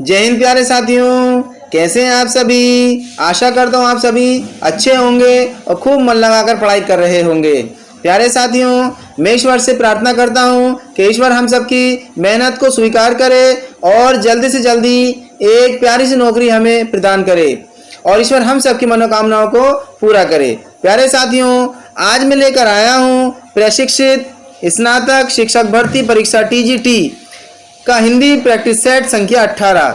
जय हिंद प्यारे साथियों, कैसे हैं आप सभी। आशा करता हूँ आप सभी अच्छे होंगे और खूब मन लगाकर पढ़ाई कर रहे होंगे। प्यारे साथियों, मैं ईश्वर से प्रार्थना करता हूँ कि ईश्वर हम सबकी मेहनत को स्वीकार करे और जल्दी से जल्दी एक प्यारी सी नौकरी हमें प्रदान करे और ईश्वर हम सबकी मनोकामनाओं को पूरा करे। प्यारे साथियों, आज मैं लेकर आया हूँ प्रशिक्षित स्नातक शिक्षक भर्ती परीक्षा TGT का हिंदी प्रैक्टिस सेट संख्या 18।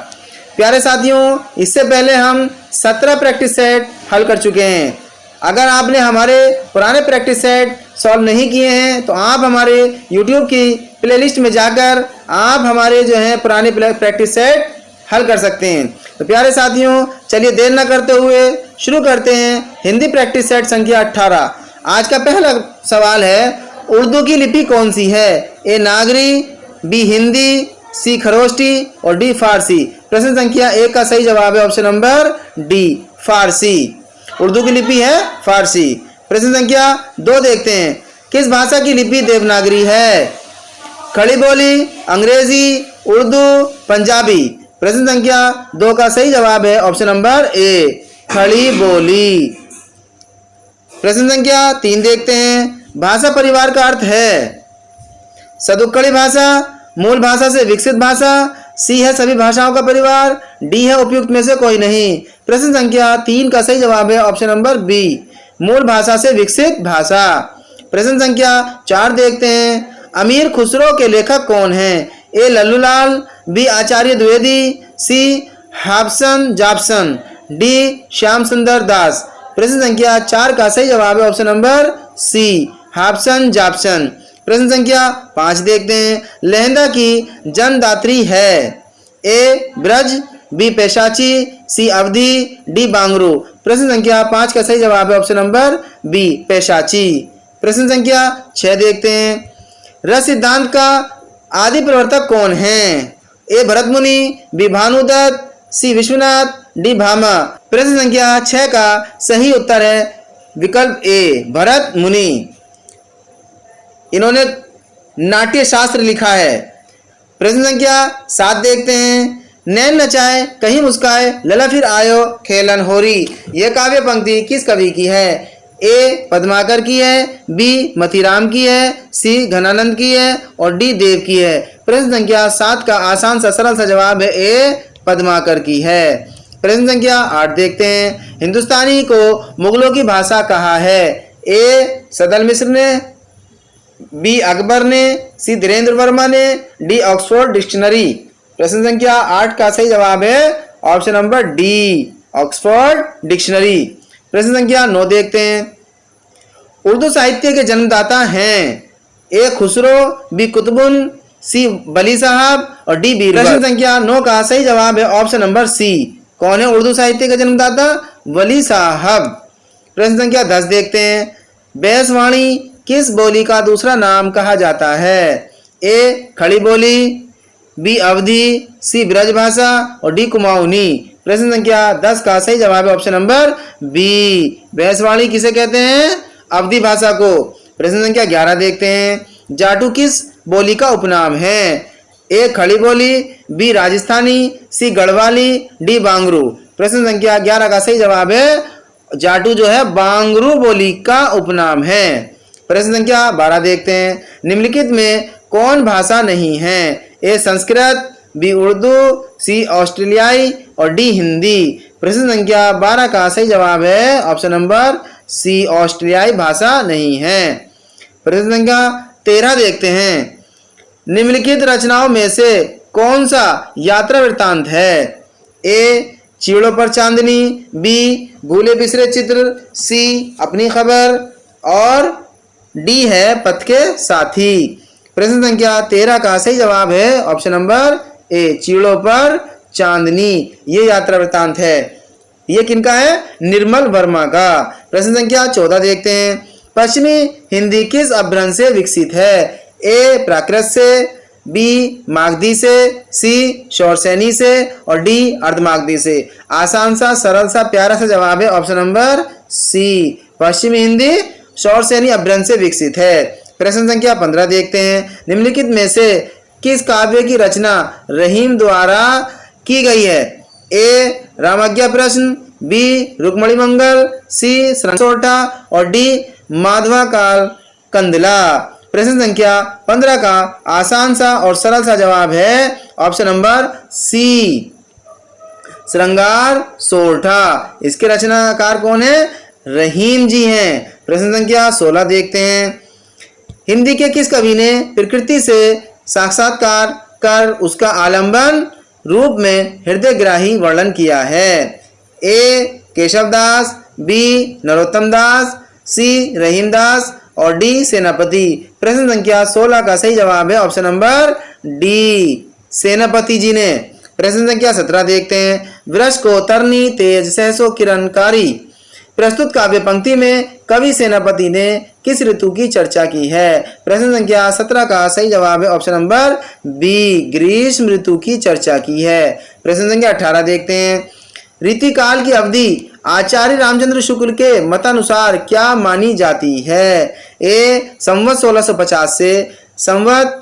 प्यारे साथियों, इससे पहले हम 17 प्रैक्टिस सेट हल कर चुके हैं। अगर आपने हमारे पुराने प्रैक्टिस सेट सॉल्व नहीं किए हैं तो आप हमारे YouTube की प्लेलिस्ट में जाकर आप हमारे जो हैं पुराने प्रैक्टिस सेट हल कर सकते हैं। तो प्यारे साथियों, चलिए देर न करते हुए शुरू करते हैं हिंदी प्रैक्टिस सेट संख्या 18। आज का पहला सवाल है, उर्दू की लिपि कौन सी है? ए नागरी, बी हिंदी, सी खरोष्टी और डी फारसी। प्रश्न संख्या 1 का सही जवाब है ऑप्शन नंबर डी, फारसी। उर्दू की लिपि है फारसी। प्रश्न संख्या 2 देखते हैं, किस भाषा की लिपि देवनागरी है? खड़ी बोली, अंग्रेजी, उर्दू, पंजाबी। प्रश्न संख्या 2 का सही जवाब है ऑप्शन नंबर ए, खड़ी बोली। प्रश्न संख्या 3 देखते हैं, भाषा परिवार का अर्थ है? सदुक्कड़ी भाषा, मूल भाषा से विकसित भाषा, सी है सभी भाषाओं का परिवार, डी है उपयुक्त में से कोई नहीं। प्रश्न संख्या 3 का सही जवाब है ऑप्शन नंबर बी, मूल भाषा से विकसित भाषा। प्रश्न संख्या 4 देखते हैं, अमीर खुसरो के लेखक कौन हैं? ए लल्लूलाल, बी आचार्य द्विवेदी, सी हाब्सन जाब्सन, डी श्याम सुंदर दास। प्रश्न संख्या 4 का सही जवाब है ऑप्शन नंबर सी, हाब्सन जाब्सन। प्रश्न संख्या 5 देखते हैं, लहंदा की जन्मदात्री है? ए ब्रज, बी पेशाची, सी अवधि, डी बांगरू। प्रश्न संख्या 5 का सही जवाब है ऑप्शन नंबर बी, पेशाची। प्रश्न संख्या 6 देखते हैं, रस सिद्धांत का आदि प्रवर्तक कौन है? ए भरत मुनि, बी भानुदत्त, सी विश्वनाथ, डी भामा। प्रश्न संख्या 6 का सही उत्तर है विकल्प ए, भरत मुनि। इन्होंने नाट्य शास्त्र लिखा है। प्रश्न संख्या 7 देखते हैं, नैन नचाए कहीं मुस्काए लला फिर आयो खेलन होरी। यह काव्य पंक्ति किस कवि की है? ए पद्माकर की है, बी मतीराम की है, सी घनानंद की है और डी देव की है। प्रश्न संख्या 7 का आसान सा सरल सा जवाब है ए, पद्माकर की है। प्रश्न संख्या 8 देखते हैं, हिंदुस्तानी को मुगलों की भाषा कहा है? ए सदल मिश्र ने, बी अकबर ने, सी धीरेन्द्र वर्मा ने, डी ऑक्सफोर्ड डिक्शनरी। प्रश्न संख्या 8 का सही जवाब है option number D, Oxford dictionary. प्रश्न संख्या 9 देखते हैं, उर्दू साहित्य के जन्मदाता हैं? ए खुसरो, बी कुतुबुन, सी वली साहब और डी बीरबल। प्रश्न संख्या 9 का सही जवाब है ऑप्शन नंबर सी, कौन है उर्दू साहित्य के जन्मदाता? वली साहब। प्रश्न संख्या 10 देखते हैं, बैसवाणी किस बोली का दूसरा नाम कहा जाता है? ए खड़ी बोली, बी अवधी, सी ब्रजभाषा और डी कुमाऊनी। प्रश्न संख्या 10 का सही जवाब है ऑप्शन नंबर बी, बैसवाणी किसे कहते हैं? अवधी भाषा को। प्रश्न संख्या 11 देखते हैं, जाटू किस बोली का उपनाम है? ए खड़ी बोली, बी राजस्थानी, सी गढ़वाली, डी बांगरू। प्रश्न संख्या 11 का सही जवाब है जाटू जो है बांगरू बोली का उपनाम है। प्रश्न संख्या 12 देखते हैं, निम्नलिखित में कौन भाषा नहीं है? ए संस्कृत, बी उर्दू, सी ऑस्ट्रेलियाई और डी हिंदी। प्रश्न संख्या 12 का सही जवाब है ऑप्शन नंबर सी, ऑस्ट्रेलियाई भाषा नहीं है। प्रश्न संख्या 13 देखते हैं, निम्नलिखित रचनाओं में से कौन सा यात्रा वृत्तांत है? ए चीड़ों पर चांदनी, बी भूले बिसरे चित्र, सी अपनी खबर और डी है पथ के साथी। प्रश्न संख्या 13 का सही जवाब है ऑप्शन नंबर ए, चीड़ों पर चांदनी। ये यात्रा वृत्तांत है। ये किनका है? निर्मल वर्मा का। प्रश्न संख्या 14 देखते हैं, पश्चिमी हिंदी किस अपभ्रंश से विकसित है? ए प्राकृत से, बी मागधी से, सी शौरसेनी से और डी अर्धमागधी से। आसान सा सरल सा प्यारा सा जवाब है ऑप्शन नंबर सी, पश्चिमी हिंदी शौरसेनी अपभ्रंश से विकसित है। प्रश्न संख्या 15 देखते हैं, निम्नलिखित में से किस काव्य की रचना रहीम द्वारा की गई है? ए रामाज्ञा प्रश्न, बी रुक्मणी मंगल, सी सोरठा और डी माधवा काल कंदला। प्रश्न संख्या 15 का आसान सा और सरल सा जवाब है ऑप्शन नंबर सी, श्रृंगार सोरठा। इसके रचनाकार कौन है? रहीम जी हैं। प्रश्न संख्या 16 देखते हैं। हिंदी के किस कवि ने प्रकृति से साक्षात्कार कर उसका आलंबन रूप में हृदयग्राही वर्णन किया है? ए केशव दास, बी नरोत्तम दास, सी रहीम दास और डी सेनापति। प्रश्न संख्या 16 का सही जवाब है ऑप्शन नंबर डी, सेनापति जी ने। प्रश्न संख्या 17 देखते हैं। वृक्ष को तरनी तेज सहसो किरणकारी। प्रस्तुत काव्य पंक्ति में कवि सेनापति ने किस ऋतु की चर्चा की है? प्रश्न संख्या 17 का सही जवाब है ऑप्शन नंबर बी, ग्रीष्म ऋतु की चर्चा की है। प्रश्न संख्या 18 देखते हैं। रीतिकाल की अवधि आचार्य रामचंद्र शुक्ल के मतानुसार क्या मानी जाती है? ए संवत 1650 से संवत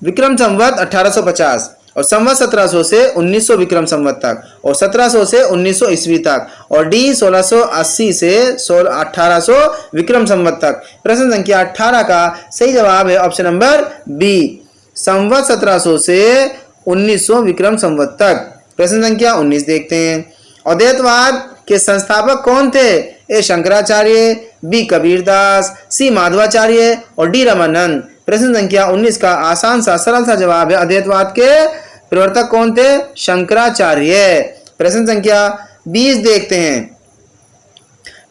विक्रम संवत 1850 और संवत 1700 से 1900 विक्रम संवत तक और 1700 से 1900 ईस्वी तक और डी 1680 से 1800 विक्रम संवत तक। प्रश्न संख्या 18 का सही जवाब है ऑप्शन नंबर बी, संवत 1700 से 1900 विक्रम संवत तक। प्रश्न संख्या 19 देखते हैं। अद्वैतवाद के संस्थापक कौन थे? ए शंकराचार्य, बी कबीरदास, सी माधवाचार्य और डी रामानंद। प्रश्न संख्या 19 का आसान सा सरल सा जवाब है अद्वैतवाद के प्रवर्तक कौन थे? शंकराचार्य। प्रश्न संख्या 20 देखते हैं।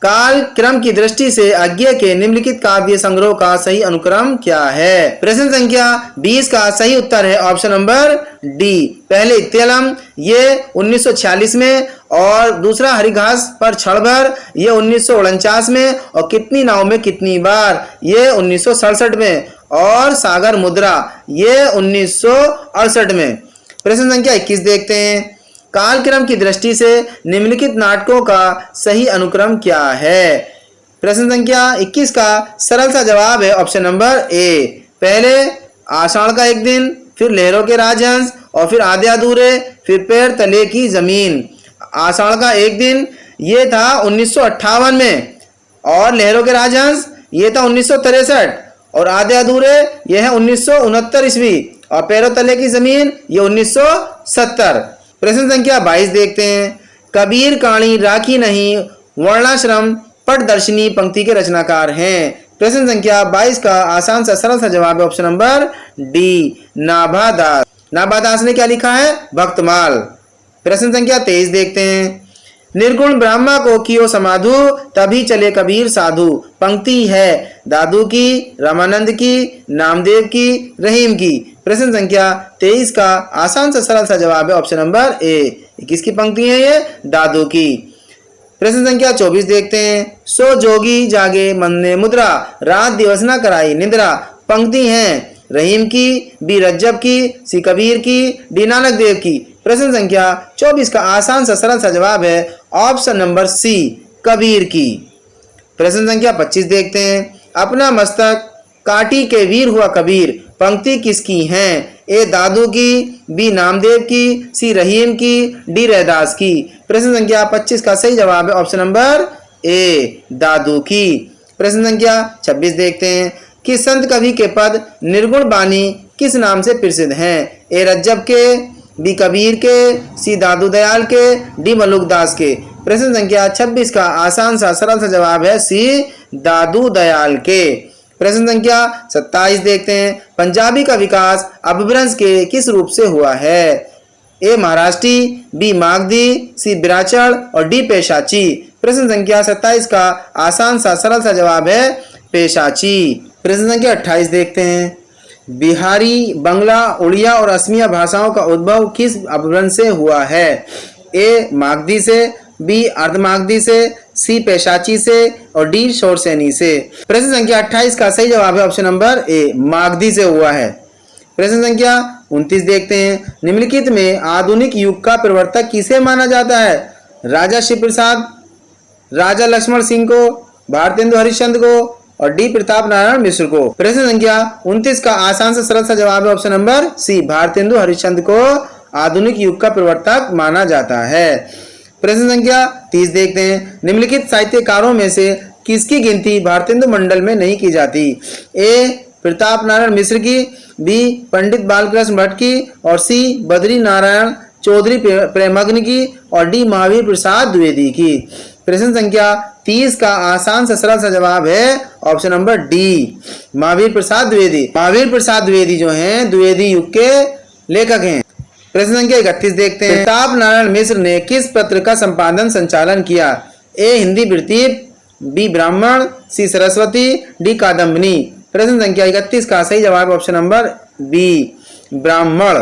काल क्रम की दृष्टि से अज्ञेय के निम्नलिखित काव्य संग्रह का सही अनुक्रम क्या है? प्रश्न संख्या 20 का सही उत्तर है ऑप्शन नंबर डी, पहले इत्तेलम ये 1946 में और दूसरा हरिघास पर क्षणभर ये 1949 में और कितनी नाव में कितनी बार ये 1967 में और सागर मुद्रा ये 1968 में। प्रश्न संख्या 21 देखते हैं। कालक्रम की दृष्टि से निम्नलिखित नाटकों का सही अनुक्रम क्या है? प्रश्न संख्या 21 का सरल सा जवाब है ऑप्शन नंबर ए, पहले आषाढ़ का एक दिन, फिर लहरों के राजहंस और फिर आधे अधूरे, फिर पैर तले की जमीन। आषाढ़ का एक दिन ये था 1958 में और लहरों के राजहंस ये था 1963 और आधे अधूरे ये है 1969 ईस्वी और पैरों तले की जमीन ये 1970। प्रश्न संख्या 22 देखते हैं। कबीर काणी राखी नहीं वर्णाश्रम पटदर्शिनी पंक्ति के रचनाकार हैं। प्रश्न संख्या 22 का आसान सा सरल सा जवाब है option number D, Nabhadas. Nabhadas ने क्या लिखा है? भक्तमाल। प्रश्न संख्या 23 देखते हैं। निर्गुण ब्रह्मा को कियो समाधु तभी चले कबीर साधु। पंक्ति है दादू की, रामानंद की, नामदेव की, रहीम की। प्रश्न संख्या 23 का आसान सा सरल सा जवाब है ऑप्शन नंबर ए, किसकी पंक्ति है ये? दादू की। प्रश्न संख्या 24 देखते हैं। सो जोगी जागे मन ने मुद्रा रात दिवस न कराई निद्रा। पंक्ति है रहीम की, बी रज्जब की, सी कबीर की, डी नानक देव की। प्रश्न संख्या 24 का आसान सा सरल सा जवाब है ऑप्शन नंबर सी, कबीर की। प्रश्न संख्या 25 देखते हैं। अपना मस्तक काटी के वीर हुआ कबीर। पंक्ति किसकी है? ए दादू की, बी नामदेव की, सी रहीम की, डी रैदास की। प्रश्न संख्या 25 का सही जवाब है ऑप्शन नंबर ए, दादू की। प्रश्न संख्या 26 देखते हैं। किस संत कवि के पद निर्गुण बानी किस नाम से प्रसिद्ध हैं? ए रज्जब के, बी कबीर के, सी दादू दयाल के, डी मलुकदास के। प्रश्न संख्या 26 का आसान सा सरल सा जवाब है सी, दादू दयाल के। प्रश्न संख्या 27 देखते हैं। पंजाबी का विकास अपभ्रंश के किस रूप से हुआ है? ए महाराष्ट्री, बी मागधी, सी बिराचड़ और डी पेशाची। प्रश्न संख्या 27 का आसान सा सरल सा जवाब है पेशाची। प्रश्न संख्या 28 देखते हैं। बिहारी, बंगला, उड़िया और असमिया भाषाओं का उद्भव किस अपभ्रंश से हुआ है? ए मागधी से, बी अर्धमागधी से, सी पेशाची से और डी शोरसेनी से। प्रश्न संख्या 28 का सही जवाब है ऑप्शन नंबर ए, मागधी से हुआ है। प्रश्न संख्या 29 देखते हैं। निम्नलिखित में आधुनिक युग का प्रवर्तक किसे माना जाता है? राजा शिव प्रसाद, राजा लक्ष्मण सिंह को, भारतेंदु हरिश्चंद्र को और डी प्रताप नारायण मिश्र को। प्रश्न संख्या 29 का आसान से सरल सा जवाब है option number C, Bharatendu Harishchandra को आधुनिक युग का प्रवर्तक माना जाता है। प्रश्न संख्या 30 देखते हैं। निम्नलिखित साहित्यकारों में से किसकी गिनती भारतेंदु मंडल में नहीं की जाती? ए प्रताप नारायण मिश्र की, बी पंडित बालकृष्ण भट्ट की, और सी बद्री नारायण चौधरी प्रेमग्न की, और डी महावीर प्रसाद द्विवेदी की। प्रश्न संख्या 30 का आसान सा सरल सा जवाब है option number D, Mahavir Prasad Dwivedi. Mahavir Prasad Dwivedi जो हैं द्विवेदी युग के लेखक हैं। प्रश्न संख्या 31 देखते हैं। प्रताप नारायण मिश्र ने किस पत्र का संपादन संचालन किया? ए हिंदी वृत्ति, बी ब्राह्मण, सी सरस्वती, डी कादम्बिनी। प्रश्न संख्या 31 का सही जवाब ऑप्शन नंबर बी, ब्राह्मण।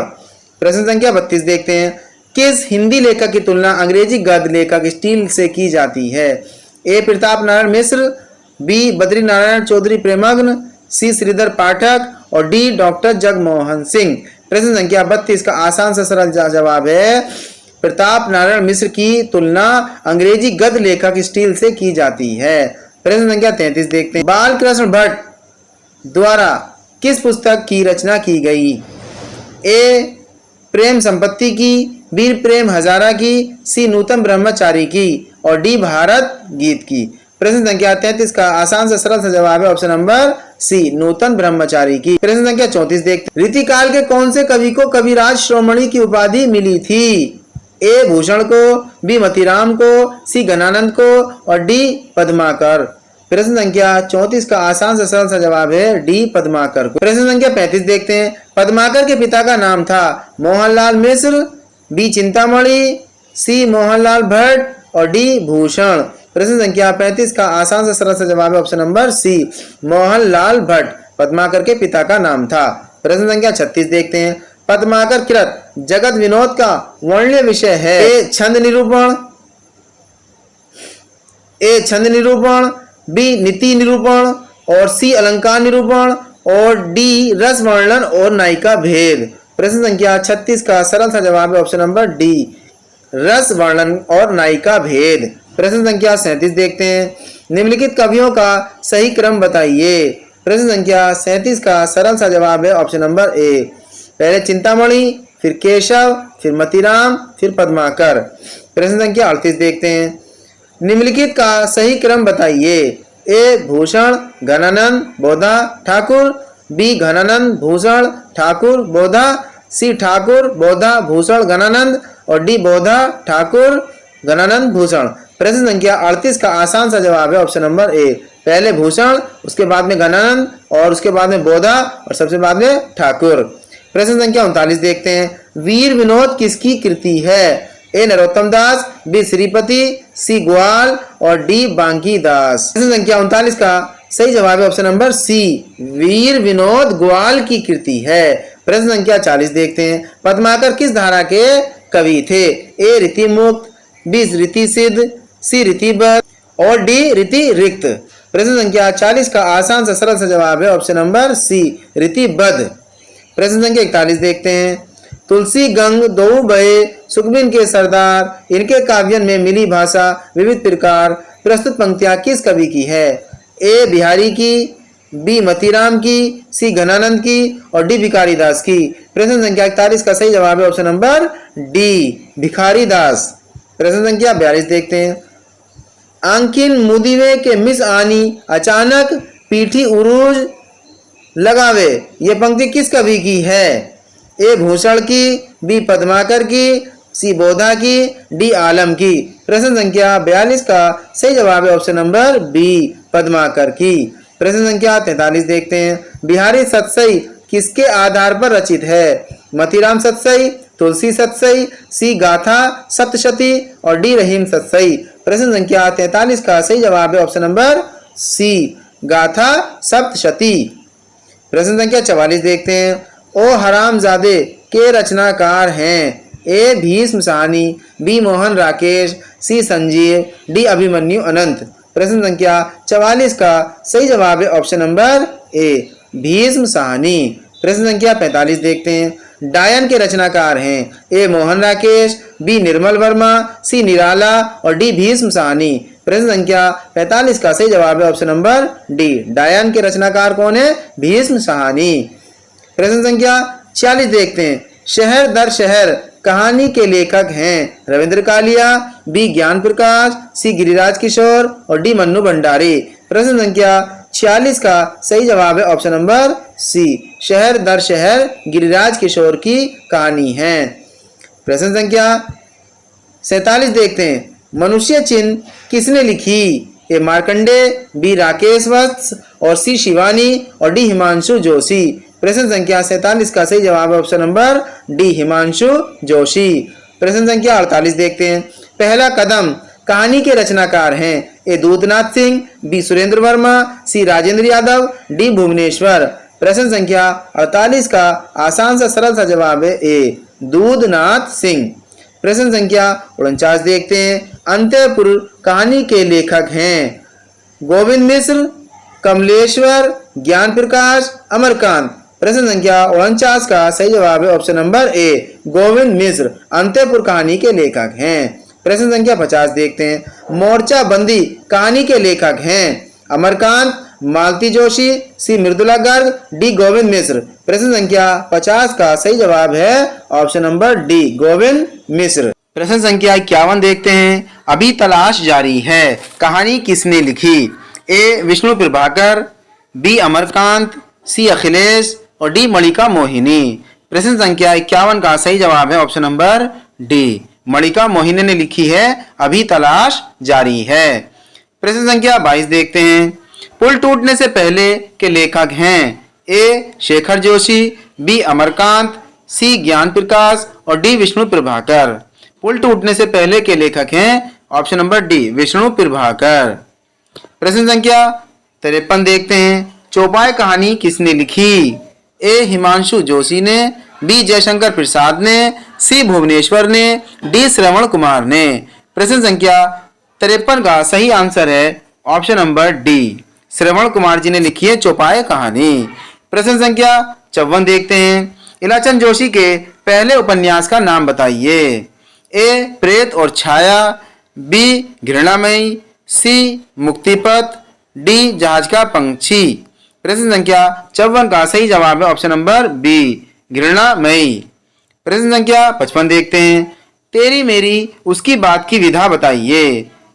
प्रश्न संख्या 32 देखते हैं। किस हिंदी लेखक की तुलना अंग्रेजी गद्य लेखक स्टील से की जाती है? ए प्रताप नारायण मिश्र, बी बद्री नारायण चौधरी प्रेमग्न, सी श्रीधर पाठक, और डी डॉक्टर जगमोहन सिंह। प्रश्न संख्या 32 का आसान सा सरल जवाब है प्रताप नारायण मिश्र की तुलना अंग्रेजी गद्य लेखक स्टील से की जाती है। प्रश्न संख्या 33 देखते हैं। बालकृष्ण भट्ट द्वारा किस पुस्तक की रचना की गई? ए प्रेम संपत्ति की, बी प्रेम हजारा की, सी नूतन ब्रह्मचारी की, और डी भारत गीत की। प्रश्न संख्या 33 का आसान सा सरल सा जवाब है ऑप्शन नंबर सी, नूतन ब्रह्मचारी की। प्रश्न संख्या 34 देखते हैं। रीतिकाल के कौन से कवि को कविराज शिरोमणि की उपाधि मिली थी? ए भूषण को, बी मतीराम को, सी घनानंद को, और डी पद्माकर। प्रश्न संख्या 34 का आसान सा सरल सा जवाब है डी पद्माकर को। प्रश्न संख्या 35 देखते हैं। पद्माकर के पिता का नाम था मोहनलाल मिश्र, बी चिंतामणि, सी मोहनलाल भट्ट, और डी भूषण। प्रश्न संख्या 35 का आसान सा सरल सा जवाब है option number C, Mohanlal Bhatt Padmakar के पिता का नाम था। प्रश्न संख्या 36 देखते हैं। पद्माकर कृत जगत विनोद का वर्ण्य विषय है? ए छंद निरूपण, ए छंद निरूपण, बी नीति निरूपण, और सी अलंकार निरूपण, और डी रस वर्णन और नायिका भेद। प्रश्न संख्या 36 का सरल सा जवाब है ऑप्शन नंबर डी, रस वर्णन और नायिका भेद। प्रश्न संख्या 37 देखते हैं। निम्नलिखित कवियों का सही क्रम बताइए। प्रश्न संख्या 37 का सरल सा जवाब है ऑप्शन नंबर ए, पहले चिंतामणि, फिर केशव, फिर मतीराम, फिर पद्माकर। प्रश्न संख्या 38 देखते हैं। निम्नलिखित का सही क्रम बताइए। ए भूषण, घनानंद, बोधा, ठाकुर, बी घनानंद, भूषण, ठाकुर, बोधा, सी ठाकुर, बोधा, भूषण, घनानंद, और डी बोधा, ठाकुर, घनानंद, भूषण। प्रश्न संख्या 38 का आसान सा जवाब है ऑप्शन नंबर ए, पहले भूषण, उसके बाद में घनानंद, और उसके बाद में बोधा, और सबसे बाद में ठाकुर। प्रश्न संख्या 39 देखते हैं। वीर विनोद किसकी कृति है? ए नरोत्तम दास, बी श्रीपति, सी ग्वाल, और डी बांकी दास। प्रश्न संख्या 39 का सही जवाब है ऑप्शन नंबर सी, वीर विनोद ग्वाल की कृति है। प्रश्न संख्या 40 देखते हैं। पद्माकर किस धारा के कवि थे? ए रीति मुक्त, बी रीति सिद्ध, सी रीतिबद्ध, और डी रीति रिक्त। प्रश्न संख्या 40 का आसान सा सरल सा जवाब है ऑप्शन नंबर सी, रीतिबद्ध। प्रश्न संख्या 41 देखते हैं। तुलसी गंग दो बहे सुखबिन के सरदार, इनके काव्यन में मिली भाषा विविध प्रकार, प्रस्तुत पंक्तियां किस कवि की है? ए बिहारी की, बी मतीराम की, सी घनानंद की, और डी भिखारी दास की। प्रश्न संख्या 41 का सही जवाब है ऑप्शन नंबर डी, भिखारी दास। प्रश्न संख्या 42 देखते हैं। आंकिन मुदिवे के मिस आनी अचानक पीठी उरूज लगावे, ये पंक्ति किस कवि की है? ए भूषण की, बी पद्माकर की, सी बोधा की, डी आलम की। प्रश्न संख्या 42 का सही जवाब है ऑप्शन नंबर बी, पद्माकर की। प्रश्न संख्या 43 देखते हैं। बिहारी सतसई किसके आधार पर रचित है? मतीराम सतसई, तुलसी सतसई, सी गाथा सप्तशती, और डी रहीम सतसई। प्रश्न संख्या 43 का सही जवाब है ऑप्शन नंबर सी, गाथा सप्तशती। प्रश्न संख्या 44 देखते हैं। ओ हरामजादे के रचनाकार हैं? ए भीष्म साहनी, बी मोहन राकेश, सी संजीव, डी अभिमन्यु अनंत। प्रश्न संख्या 44 का सही जवाब है option number A, Bhishma Sahni. प्रश्न संख्या 45 देखते हैं। डायन के रचनाकार हैं? ए मोहन राकेश, बी निर्मल वर्मा, सी निराला, और डी भीष्म साहनी। प्रश्न संख्या 45 का सही जवाब है ऑप्शन नंबर डी, डायन के रचनाकार कौन है? भीष्म साहनी। प्रश्न संख्या 46 देखते हैं। शहर दर शहर कहानी के लेखक हैं रविंद्र कालिया, बी ज्ञान प्रकाश, सी गिरिराज किशोर और डी मन्नू भंडारी। प्रश्न संख्या 46 का सही जवाब है ऑप्शन नंबर सी, शहर दर शहर गिरिराज किशोर की कहानी है। प्रश्न संख्या 47 देखते हैं, मनुष्य चिन्ह किसने लिखी? ए मार्कंडे, बी राकेश वत्स और सी शिवानी और डी हिमांशु जोशी। प्रश्न संख्या 47 का सही जवाब है option number D, Himanshu Joshi. प्रश्न संख्या 48 देखते हैं, पहला कदम कहानी के रचनाकार हैं ए दूधनाथ सिंह, बी सुरेंद्र वर्मा, सी राजेंद्र यादव, डी भुवनेश्वर। प्रश्न संख्या 48 का आसान सा सरल सा जवाब है ए दूधनाथ सिंह। प्रश्न संख्या 49 देखते हैं, अंतःपुर कहानी के लेखक हैं गोविंद मिश्र, कमलेश्वर, ज्ञान प्रकाश, अमरकांत। प्रश्न संख्या 49 का सही जवाब है ऑप्शन नंबर ए गोविंद मिश्र अंतःपुर कहानी के लेखक हैं। प्रश्न संख्या 50 देखते हैं, मोर्चा बंदी कहानी के लेखक हैं अमरकांत, मालती जोशी, सी मृदुला गर्ग, डी गोविंद मिश्र। प्रश्न संख्या 50 का सही जवाब है ऑप्शन नंबर डी गोविंद मिश्र। प्रश्न संख्या 51 देखते हैं, अभी तलाश जारी है कहानी किसने लिखी? ए विष्णु प्रभाकर, बी अमरकांत, सी अखिलेश और डी मलिका मोहिनी। प्रश्न संख्या 51 का सही जवाब है ऑप्शन नंबर डी, मलिका मोहिनी ने लिखी है अभी तलाश जारी है। प्रश्न संख्या 22 देखते हैं, पुल टूटने से पहले के लेखक हैं ए शेखर जोशी, बी अमरकांत, सी ज्ञान प्रकाश और डी विष्णु प्रभाकर। पुल टूटने से पहले के लेखक हैं option number D Vishnu Prabhakar. प्रश्न संख्या 53 देखते हैं, चौपाई कहानी किसने लिखी? ए हिमांशु जोशी ने, बी जयशंकर प्रसाद ने, सी भुवनेश्वर ने, डी श्रवण कुमार ने। प्रश्न संख्या 53 का सही आंसर है option number D, Shravan Kumar ji ने लिखी है चौपाई कहानी। प्रश्न संख्या 54 देखते हैं, इलाचंद जोशी के पहले उपन्यास का नाम बताइए। ए प्रेत और छाया, बी घृणामयी, सी मुक्तिपथ, डी जहाज का पंछी। प्रश्न संख्या 54 का सही जवाब है ऑप्शन नंबर बी घृणामयी। प्रश्न संख्या 55 देखते हैं, तेरी मेरी उसकी बात की विधा बताइए।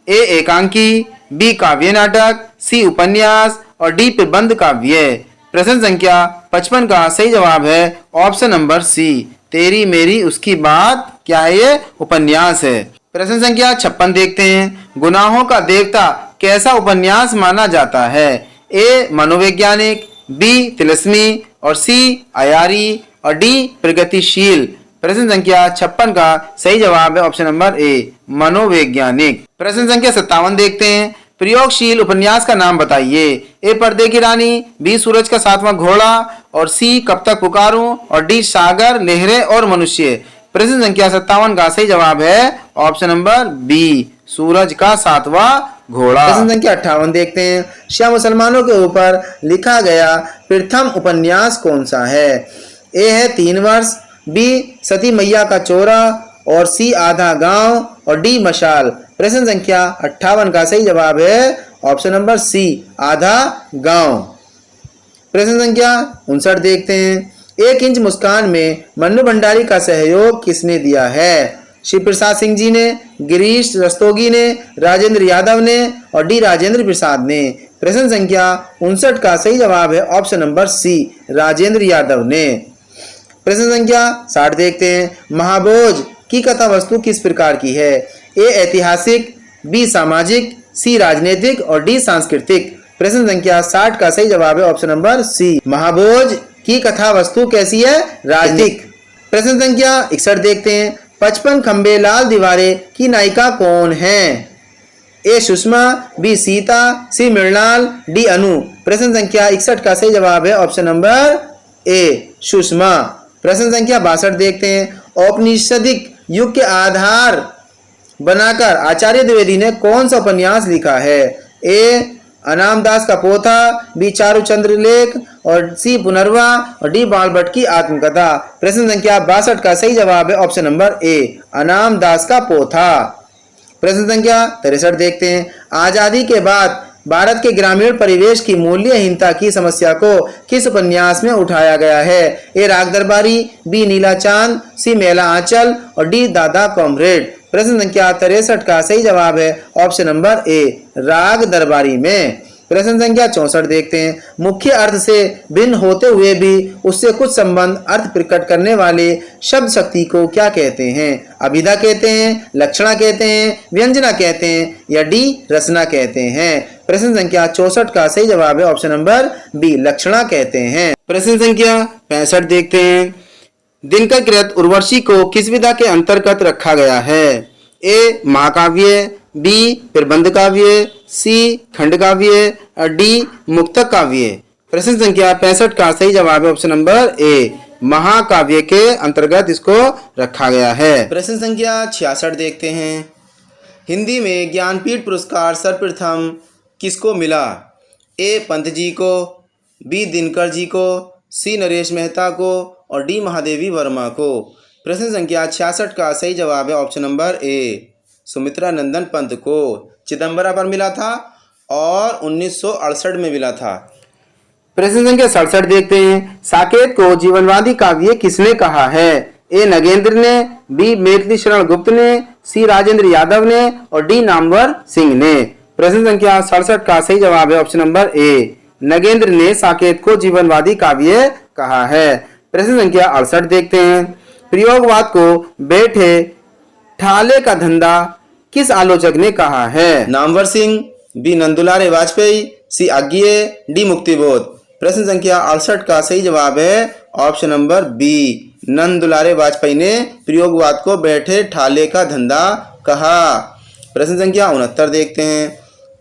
ए एकांकी, बी काव्य नाटक, सी उपन्यास और डी प्रबंध काव्य। प्रश्न संख्या 55 का सही जवाब है ऑप्शन नंबर सी, तेरी मेरी उसकी बात क्या है? ये उपन्यास है। प्रश्न संख्या 56 देखते हैं, गुनाहों का देवता कैसा उपन्यास माना जाता है? ए मनोवैज्ञानिक, बी तिलस्मी और सी अयारी और डी प्रगतिशील। प्रश्न संख्या 56 का सही जवाब है ऑप्शन नंबर ए मनोवैज्ञानिक। प्रश्न संख्या 57 देखते हैं, प्रयोगशील उपन्यास का नाम बताइए। ए पर्दे की रानी, बी सूरज का सातवां घोड़ा और सी कब तक पुकारूं और डी सागर लहरें और मनुष्य। प्रश्न संख्या 57 का सही जवाब है ऑप्शन नंबर बी सूरज का सातवां घोड़ा। प्रश्न संख्या 58 देखते हैं, शिया मुसलमानों के ऊपर लिखा गया प्रथम उपन्यास कौन सा है? ए है 3 वर्ष, बी सती मैया का चोरा और सी आधा गांव और डी मशाल। प्रश्न संख्या 58 का सही जवाब है ऑप्शन नंबर सी आधा गांव। प्रश्न संख्या 59 देखते हैं, 1 इंच मुस्कान में मन्नू भंडारी का सहयोग किसने दिया है? शिव प्रसाद सिंह जी ने, गिरीश रस्तोगी ने, राजेंद्र यादव ने और डी राजेंद्र प्रसाद ने। प्रश्न संख्या 59 का सही जवाब है option number C Rajendra Yadav ने। प्रश्न संख्या 60 देखते हैं, महाभोज की कथा वस्तु किस प्रकार की है? ए ऐतिहासिक, बी सामाजिक, सी राजनीतिक और डी सांस्कृतिक। प्रश्न संख्या 60 का सही जवाब है ऑप्शन नंबर सी महाभोज की कथा वस्तु कैसी है? राजनीतिक। प्रश्न संख्या 61 देखते हैं, 55 खंबे लाल दीवारें की नायिका कौन है? ए सुषमा, बी सीता, सी मृणाल, डी अनु। प्रश्न संख्या 61 का सही जवाब है ऑप्शन नंबर ए सुषमा। प्रश्न संख्या 62 देखते हैं, औपनिषदिक युग के आधार बनाकर आचार्य द्विवेदी ने कौन सा उपन्यास लिखा है? ए अनामदास का पोथा, बी चारुचंद्र लेख और सी पुनर्वा और डी बालभट्ट की आत्मकथा। प्रश्न संख्या 62 का सही जवाब है ऑप्शन नंबर ए अनामदास का पोथा। प्रश्न संख्या 63 देखते हैं, आजादी के बाद भारत के ग्रामीण परिवेश की मूल्यहीनता की समस्या को किस उपन्यास में उठाया गया है? ए राग दरबारी, बी नीला चांद, सी मेला आंचल और डी दादा कॉमरेड। प्रश्न संख्या 63 का सही जवाब है ऑप्शन नंबर ए, राग दरबारी में। प्रश्न संख्या 64 देखते हैं। मुख्य अर्थ से भिन्न होते हुए भी उससे कुछ संबंध अर्थ प्रकट करने वाले शब्द शक्ति को क्या कहते हैं? अभिधा कहते हैं, लक्षणा कहते हैं, व्यंजना कहते हैं या डी रचना कहते हैं? प्रश्न संख्या 64 का सही जवाब है ऑप्शन नंबर बी, लक्षणा कहते हैं। प्रश्न संख्या 65 देखते हैं। दिनकर कृत उर्वशी को किस विधा के अंतर्गत रखा गया है? ए महाकाव्य, बी प्रबंध काव्य, सी खंड काव्य और डी मुक्तक काव्य। प्रश्न संख्या 65 का सही जवाब है ऑप्शन नंबर ए, महाकाव्य के अंतर्गत इसको रखा गया है। प्रश्न संख्या 66 देखते हैं। हिंदी में ज्ञानपीठ पुरस्कार सर्वप्रथम किसको मिला? ए पंत जी को, बी दिनकर जी को, सी नरेश मेहता को और डी महादेवी वर्मा को। प्रश्न संख्या 66 का सही जवाब है ऑप्शन नंबर ए, सुमित्रा नंदन पंत को। चिदम्बरा पर मिला था और 1968 में मिला था। प्रश्न संख्या 67 देखते हैं। साकेत को जीवनवादी काव्य किसने कहा है? ए नगेंद्र ने, बी मैथिली शरण गुप्त ने, सी राजेंद्र यादव ने और डी नामवर सिंह ने। प्रश्न संख्या 67 का सही जवाब है ऑप्शन नंबर ए, नगेंद्र ने साकेत को जीवनवादी काव्य कहा है। प्रश्न संख्या 68 देखते हैं। प्रयोगवाद को बैठे ठाले का धंधा किस आलोचक ने कहा है? नामवर सिंह, बी नंदुलारे वाजपेयी, सी आज्ञे, डी मुक्तिबोध। प्रश्न संख्या 68 का सही जवाब है ऑप्शन नंबर बी, नंदुलारे वाजपेयी ने प्रयोगवाद को बैठे ठाले का धंधा कहा। प्रश्न संख्या 69 देखते हैं।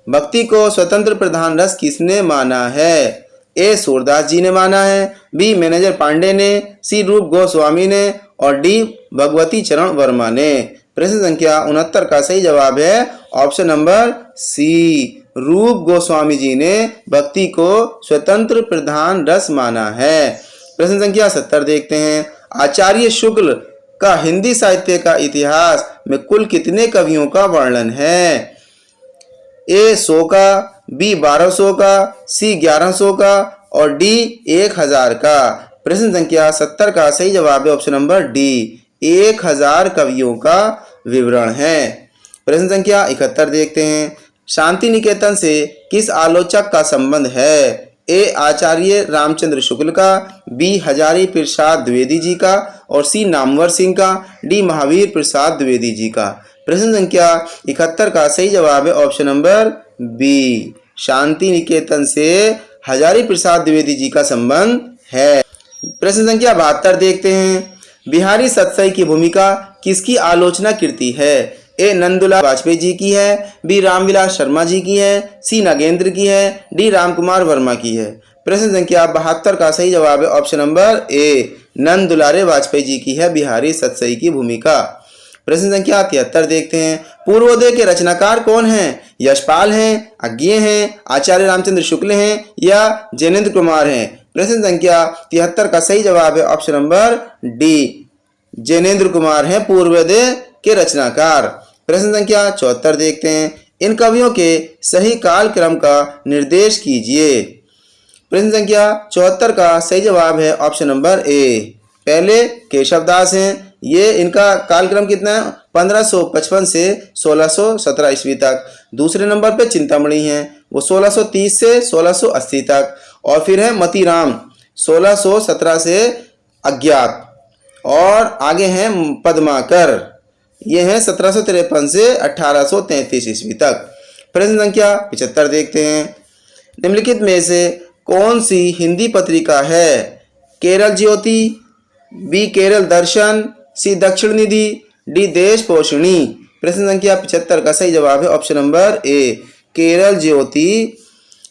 भक्ति को स्वतंत्र प्रधान रस किसने माना है? ए सूरदास जी ने माना है, बी मैनेजर पांडे ने, सी रूप गोस्वामी ने और डी भगवती चरण वर्मा ने। प्रश्न संख्या 69 का सही जवाब है ऑप्शन नंबर सी, रूप गोस्वामी जी ने भक्ति को स्वतंत्र प्रधान रस माना है। प्रश्न संख्या 70 देखते हैं। आचार्य शुक्ल का हिंदी साहित्य का इतिहास में कुल कितने कवियों का वर्णन है? ए 100 का, बी 1200 का, सी 1100 का और डी 1000 का। प्रश्न संख्या 70 का सही जवाब है ऑप्शन नंबर डी, 1000 कवियों का विवरण है। प्रश्न संख्या 71 देखते हैं। शांति निकेतन से किस आलोचक का संबंध है? ए आचार्य रामचंद्र शुक्ल का, बी हजारी प्रसाद द्विवेदी जी का और सी नामवर सिंह का, डी महावीर प्रसाद द्विवेदी जी का। प्रश्न संख्या 71 का सही जवाब है option number B, Shanti Niketan से हजारी प्रसाद द्विवेदी जी का संबंध है। प्रश्न संख्या 72 देखते हैं। बिहारी सतसई की भूमिका किसकी आलोचना कीर्ति है? ए नंदुलाल वाजपेयी जी की है, बी रामविलास शर्मा जी की है, सी नागेंद्र की है, डी रामकुमार वर्मा की है। प्रश्न संख्या 72 का सही जवाब है option number A, नंदुलारे Vajpayee ji की है बिहारी सतसई की भूमिका। प्रश्न संख्या 73 देखते हैं। पूर्वोदय के रचनाकार कौन हैं? यशपाल हैं, अज्ञे हैं, आचार्य रामचंद्र शुक्ल हैं या जैनेन्द्र कुमार हैं? प्रश्न संख्या 73 का सही जवाब है option number D, Jainendra Kumar हैं पूर्वोदय के रचनाकार। प्रश्न संख्या 74 देखते हैं। इन कवियों के सही काल क्रम का निर्देश कीजिए। प्रश्न संख्या 74 का सही जवाब है ऑप्शन नंबर ए, पहले केशवदास हैं, ये इनका कालक्रम कितना है 1555 से 1617 ईस्वी तक। दूसरे नंबर पे चिंतामणि हैं, वो 1630 से 1680 तक। और फिर है मतीराम 1617 से अज्ञात। और आगे हैं पद्माकर, ये हैं 1753 से 1833 ईस्वी तक। प्रश्न संख्या 75 देखते हैं। निम्नलिखित में से कौन सी हिंदी पत्रिका है? केरल ज्योति, बी केरल दर्शन, सी दक्षिण निधि, डी देश पोषणी। प्रश्न संख्या 75 का सही जवाब है ऑप्शन नंबर ए, केरल ज्योति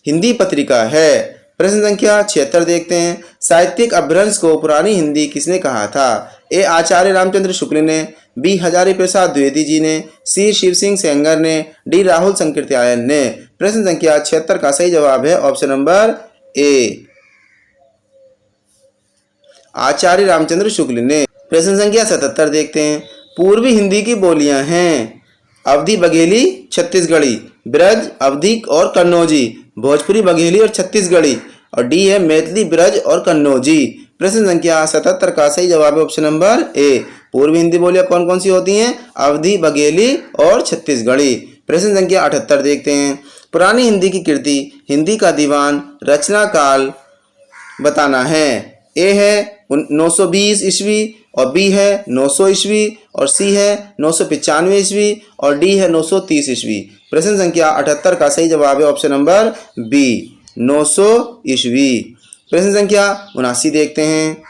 हिंदी पत्रिका है। प्रश्न संख्या 76 देखते हैं। साहित्यिक अपभ्रंश को पुरानी हिंदी किसने कहा था? ए आचार्य रामचंद्र शुक्ल ने, बी हजारी प्रसाद द्विवेदी जी ने, सी शिव सिंह सेंगर ने, डी राहुल संकीर्त्यायन ने। प्रश्न संख्या 76 का सही जवाब है ऑप्शन नंबर ए, आचार्य रामचंद्र शुक्ल ने। प्रश्न संख्या 77 देखते हैं। पूर्वी हिंदी की बोलियां हैं अवधी बघेली छत्तीसगढ़ी, ब्रज, अवधिक और कन्नौजी। भोजपुरी, बघेली और छत्तीसगढ़ी। और डी है मैथिली, ब्रज और कन्नौजी। प्रश्न संख्या 77 का सही जवाब है ऑप्शन नंबर ए। पूर्वी हिंदी बोलियां कौन कौन सी होती हैं? अवधी, बघेली और छत्तीसगढ़ी। प्रश्न संख्या 78 देखते हैं। पुरानी हिंदी की कृति, हिंदी का दीवान, रचना काल बताना है। ए है 920 ईस्वी और बी है 900 ईस्वी और सी है 995 ईस्वी और डी है 930 ईस्वी। प्रश्न संख्या 78 का सही जवाब है ऑप्शन नंबर बी, 900 ईस्वी। प्रश्न संख्या 79 देखते हैं।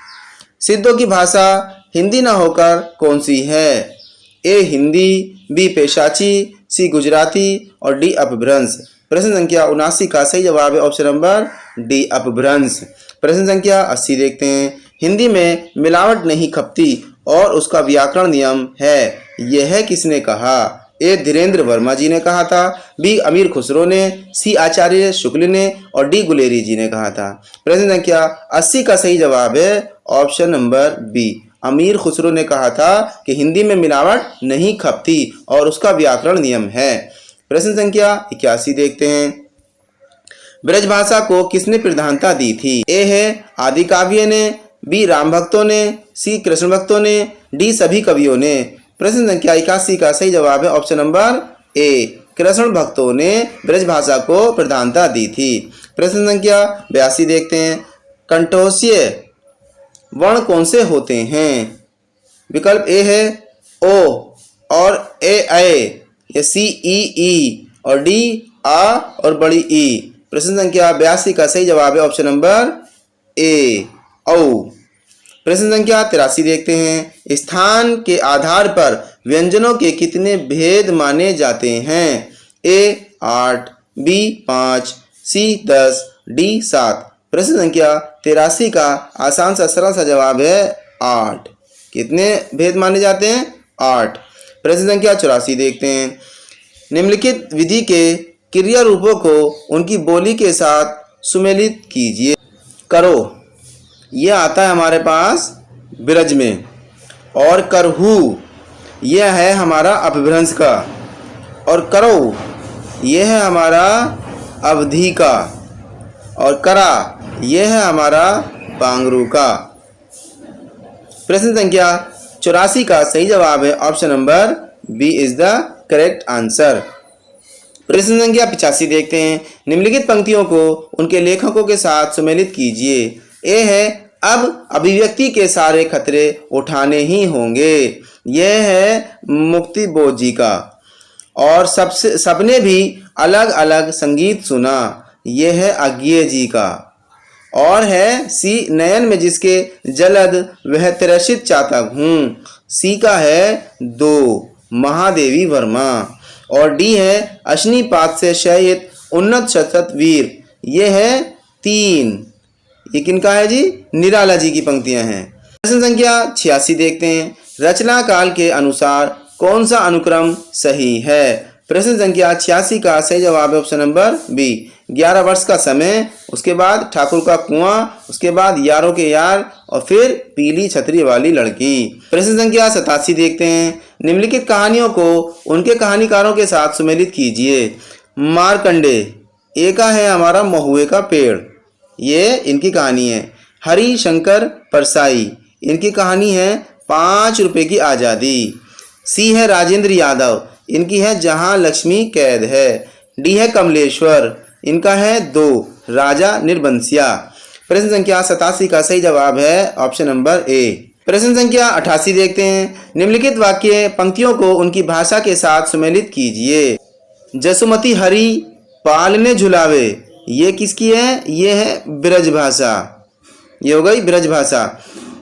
सिद्धों की भाषा हिंदी न होकर कौन सी है? ए हिंदी, बी पेशाची, सी गुजराती और डी अपभ्रंश। प्रश्न संख्या 79 का सही जवाब है ऑप्शन नंबर डी, अपभ्रंश। प्रश्न संख्या 80 देखते हैं। हिंदी में मिलावट नहीं खपती और उसका व्याकरण नियम है, यह किसने कहा? ए धीरेन्द्र वर्मा जी ने कहा था, बी अमीर खुसरो ने, सी आचार्य शुक्ल ने और डी गुलेरी जी ने कहा था। प्रश्न संख्या 80 का सही जवाब है ऑप्शन नंबर बी, अमीर खुसरो ने कहा था कि हिंदी में मिलावट नहीं खपती और उसका व्याकरण नियम है। प्रश्न संख्या 81 देखते हैं। ब्रज भाषा को किसने प्रधानता दी थी? ए है आदि काव्य ने, बी राम भक्तों ने, सी कृष्ण भक्तों ने, डी सभी कवियों ने। प्रश्न संख्या 81 का सही जवाब है ऑप्शन नंबर ए, कृष्ण भक्तों ने ब्रज भाषा को प्रधानता दी थी। प्रश्न संख्या 82 देखते हैं। कंठोष्य वर्ण कौन से होते हैं? विकल्प ए है ओ और ए, सी ई और डी आ और बड़ी ई। प्रश्न संख्या 82 का सही जवाब है ऑप्शन नंबर ए, औ। प्रश्न संख्या 83 देखते हैं। स्थान के आधार पर व्यंजनों के कितने भेद माने जाते हैं? ए 8, बी 5, सी 10, डी 7। प्रश्न संख्या 83 का आसान सा सरल सा जवाब है 8। कितने भेद माने जाते हैं? 8। प्रश्न संख्या 84 देखते हैं। निम्नलिखित विधि के क्रिया रूपों को उनकी बोली के साथ सुमेलित कीजिए। करो, यह आता है हमारे पास ब्रज में, और करहू यह है हमारा अपभ्रंश का, और करो यह है हमारा अवधि का, और करा यह है हमारा पांगरू का। प्रश्न संख्या 84 का सही जवाब है option number B is the correct answer. प्रश्न संख्या 85 देखते हैं। निम्नलिखित पंक्तियों को उनके लेखकों के साथ सुमेलित कीजिए। ए है अब अभिव्यक्ति के सारे खतरे उठाने ही होंगे, यह है मुक्ति बोध जी का। और सबने भी अलग अलग संगीत सुना, यह है अज्ञेय जी का। और है सी नयन में जिसके जलद वह तिरसित चातक हूँ, सी का है 2 महादेवी वर्मा। और डी है अश्निपात से शयित उन्नत शतत वीर, ये है 3। ये किनका है जी? निराला जी की पंक्तियां हैं। प्रश्न संख्या 86 देखते हैं। रचना काल के अनुसार कौन सा अनुक्रम सही है? प्रश्न संख्या 86 का सही जवाब है ऑप्शन नंबर बी, 11 वर्ष का समय, उसके बाद ठाकुर का कुआं, उसके बाद यारों के यार और फिर पीली छतरी वाली लड़की। प्रश्न संख्या 87 देखते हैं। निम्नलिखित कहानियों को उनके कहानीकारों के साथ सुमेलित कीजिए। मारकंडे, ए का है हमारा महुए का पेड़, ये इनकी कहानी है। हरि शंकर परसाई, इनकी कहानी है 5 रुपए की आज़ादी। सी है राजेंद्र यादव, इनकी है जहां लक्ष्मी कैद है। डी है कमलेश्वर, इनका है 2 राजा निर्बंसिया। प्रश्न संख्या 87 का सही जवाब है ऑप्शन नंबर ए। प्रश्न संख्या 88 देखते हैं। निम्नलिखित वाक्य पंक्तियों को उनकी भाषा के साथ सुमेलित कीजिए। जसुमती हरि पालने झुलावे, ये किसकी है? ये है ब्रज भाषा, ये हो गई ब्रज भाषा।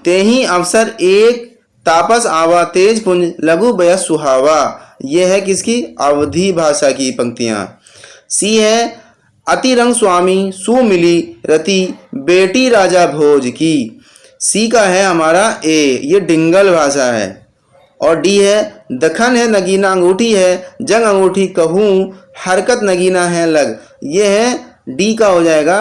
तेही अवसर एक तापस आवा तेज पुंज लघु बयस सुहावा, ये है किसकी? अवधी भाषा की पंक्तियां। सी है अति रंग स्वामी सुमिली रति बेटी राजा भोज की, सी का है हमारा ए, ये डिंगल भाषा है। और डी है दखन है नगीना अंगूठी है जंग अंगूठी कहूँ हरकत नगीना है लग, ये है डी का हो जाएगा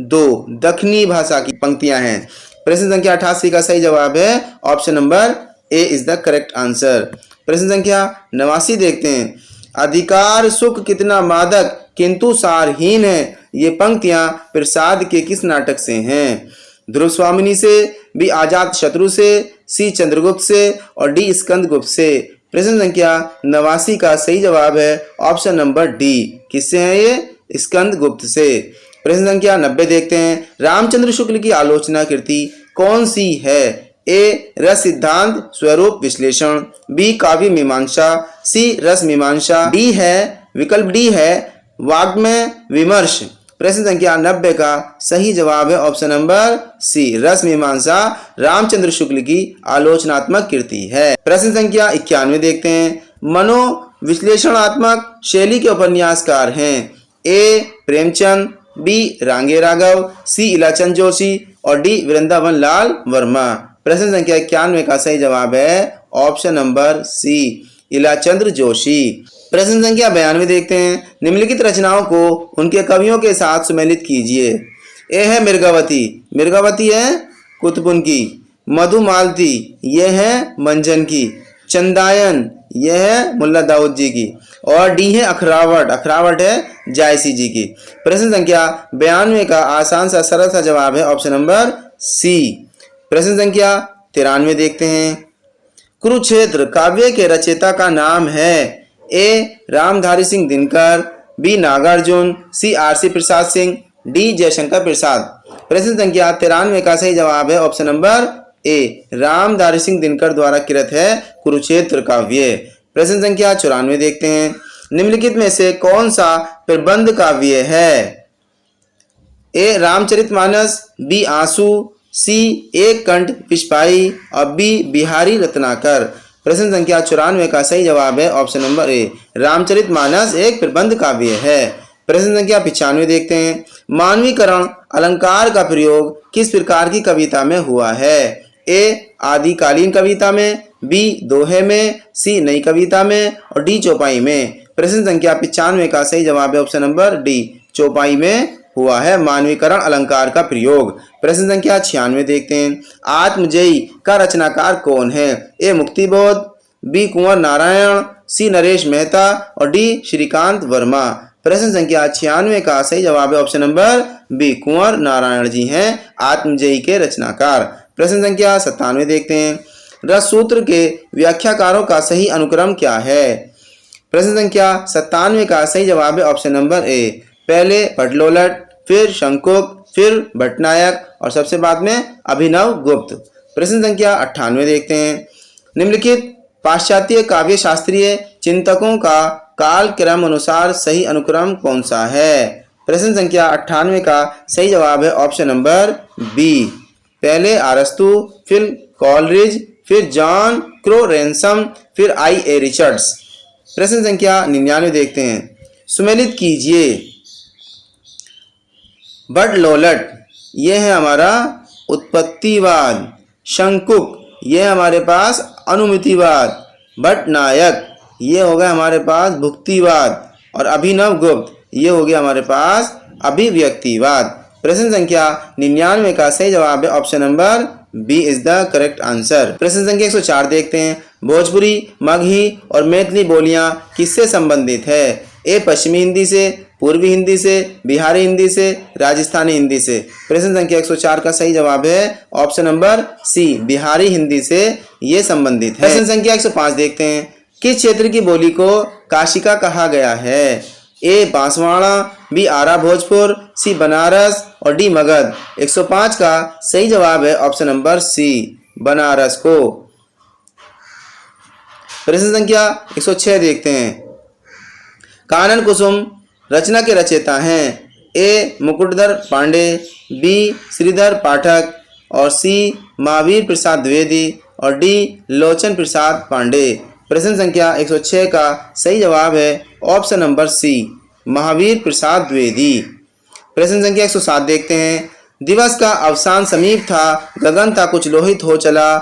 2 दखनी भाषा की पंक्तियां हैं। प्रश्न संख्या 88 का सही जवाब है option number A is the correct answer. प्रश्न संख्या 89 देखते हैं। अधिकार सुख कितना मादक किंतु सारहीन है। ये पंक्तियां प्रसाद के किस नाटक से हैं? ध्रुव स्वामिनी से, बी आजाद शत्रु से, सी चंद्रगुप्त से और डी स्कंदगुप्त से। प्रश्न संख्या 89 का सही जवाब है ऑप्शन नंबर डी। किससे है ये? स्कंदगुप्त से। प्रश्न संख्या 90 देखते हैं। रामचंद्र शुक्ल की आलोचना कृति कौन सी है? ए रस सिद्धांत स्वरूप विश्लेषण, बी काव्य मीमांसा, सी रस मीमांसा, डी है विकल्प डी है वाग्मय विमर्श। प्रश्न संख्या 90 का सही जवाब है ऑप्शन नंबर सी, रस मीमांसा रामचंद्र शुक्ल की आलोचनात्मक कृति है। प्रश्न संख्या 91 देखते हैं। मनो विश्लेषणात्मक शैली के उपन्यासकार हैं? ए प्रेमचंद, बी रांगे राघव, सी इलाचंद जोशी और डी वृंदावन लाल वर्मा। प्रश्न संख्या 91 का सही जवाब है option number C, Ilachandra Joshi. प्रश्न संख्या 92 देखते हैं। निम्नलिखित रचनाओं को उनके कवियों के साथ सुमेलित कीजिए। ए है मृगावती, मृगावती है कुतुबुन की। मधुमालती ये है मंजन की। चंदायन ये है मुल्ला दाऊद जी की। और डी है अखरावट, अखरावट है जायसी जी की। प्रश्न संख्या 92 का आसान सा सरल सा जवाब है ऑप्शन नंबर सी। प्रश्न संख्या 93 देखते हैं। कुरुक्षेत्र काव्य के रचयिता का नाम है? ए रामधारी सिंह दिनकर, बी नागार्जुन, सी आरसी प्रसाद सिंह, डी जयशंकर प्रसाद। प्रश्न संख्या 93 का सही जवाब है option number A, Ramdhari Singh Dinkar द्वारा कृत है कुरुक्षेत्र काव्य। प्रश्न संख्या 94 देखते हैं। निम्नलिखित में से कौन सा प्रबंध काव्य है? ए रामचरितमानस, बी आंसू, सी एक कंठ पिशपाई और बी बिहारी रत्नाकर। प्रश्न संख्या 94 का सही जवाब है ऑप्शन नंबर ए, रामचरितमानस एक प्रबंध काव्य है। प्रश्न संख्या 95 देखते हैं। मानवीकरण अलंकार का प्रयोग किस प्रकार की कविता में हुआ है? ए आदिकालीन कविता में, बी दोहे में, सी नई कविता में और डी चौपाई में। प्रश्न संख्या 95 का सही जवाब है ऑप्शन नंबर डी, चौपाई में हुआ है मानवीकरण अलंकार का प्रयोग। प्रश्न संख्या 96 देखते हैं। आत्मजयी का रचनाकार कौन है? ए मुक्तिबोध, बी कुंवर नारायण, सी नरेश मेहता और डी श्रीकांत वर्मा। प्रश्न संख्या 96 का सही जवाब है ऑप्शन नंबर बी, कुंवर नारायण जी हैं आत्मजयी के रचनाकार। प्रश्न संख्या 97 देखते हैं। रस सूत्र के व्याख्याकारों का सही अनुक्रम क्या है? प्रश्न संख्या 97 का सही जवाब है ऑप्शन नंबर ए, पहले भट्टलोलट, फिर शंकुक, फिर भट्टनायक और सबसे बाद में अभिनव गुप्त। प्रश्न संख्या 98 देखते हैं। निम्नलिखित पाश्चात्य काव्य शास्त्रीय चिंतकों का काल क्रम अनुसार सही अनुक्रम कौन सा है? प्रश्न संख्या 98 का सही जवाब है ऑप्शन नंबर बी, पहले अरस्तु, फिर कॉलरिज, फिर जॉन क्रोरेंसम, फिर आई ए रिचर्ड्स। प्रश्न संख्या 99 देखते हैं। सुमेलित कीजिए। भट्टलोलट ये है हमारा उत्पत्तिवाद, शंकुक ये है हमारे पास अनुमितिवाद, भट्टनायक ये हो गया हमारे पास भुक्तिवाद और अभिनव गुप्त ये हो गया हमारे पास अभिव्यक्तिवाद। प्रश्न संख्या 99 का सही जवाब है option number B is the correct answer. प्रश्न संख्या 104 देखते हैं। भोजपुरी, मगही और मैथिली बोलियां किससे संबंधित है? ए पश्चिमी हिंदी से, पूर्वी हिंदी से, बिहारी हिंदी से, राजस्थानी हिंदी से। प्रश्न संख्या 104 का सही जवाब है option number C, Bihari Hindi से ये संबंधित है। प्रश्न संख्या 105 देखते हैं। किस क्षेत्र की बोली को काशिका कहा गया है? ए बांसवाड़ा, बी आरा भोजपुर, सी बनारस और डी मगध। 105 का सही जवाब है ऑप्शन नंबर सी, बनारस को। प्रश्न संख्या 106 देखते हैं। कानन कुसुम रचना के रचयिता हैं? ए मुकुटधर पांडे, बी श्रीधर पाठक और सी महावीर प्रसाद द्विवेदी और डी लोचन प्रसाद पांडे। प्रश्न संख्या 106 का सही जवाब है ऑप्शन नंबर सी, महावीर प्रसाद द्विवेदी। प्रश्न संख्या 107 देखते हैं। दिवस का अवसान समीप था, गगन था कुछ लोहित हो चला।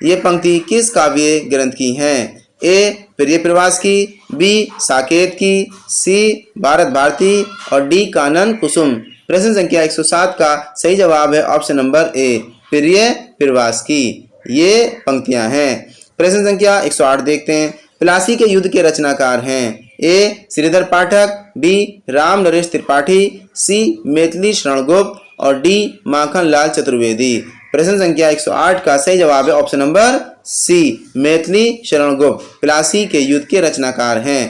ये पंक्ति किस काव्य ग्रंथ की हैं? ए प्रिय प्रवास की, बी साकेत की, सी भारत भारती और डी कानन कुसुम। प्रश्न संख्या 107 का सही जवाब है ऑप्शन नंबर ए, प्रिय प्रवास की ये पंक्तियां हैं। प्रश्न संख्या 108 देखते हैं। प्लासी के युद्ध के रचनाकार हैं? ए श्रीधर पाठक, बी राम नरेश त्रिपाठी, सी मैथिली शरण गुप्त और डी माखन लाल चतुर्वेदी। प्रश्न संख्या 108 का सही जवाब है ऑप्शन नंबर सी, मैथिली शरण गुप्त प्लासी के युद्ध के रचनाकार हैं।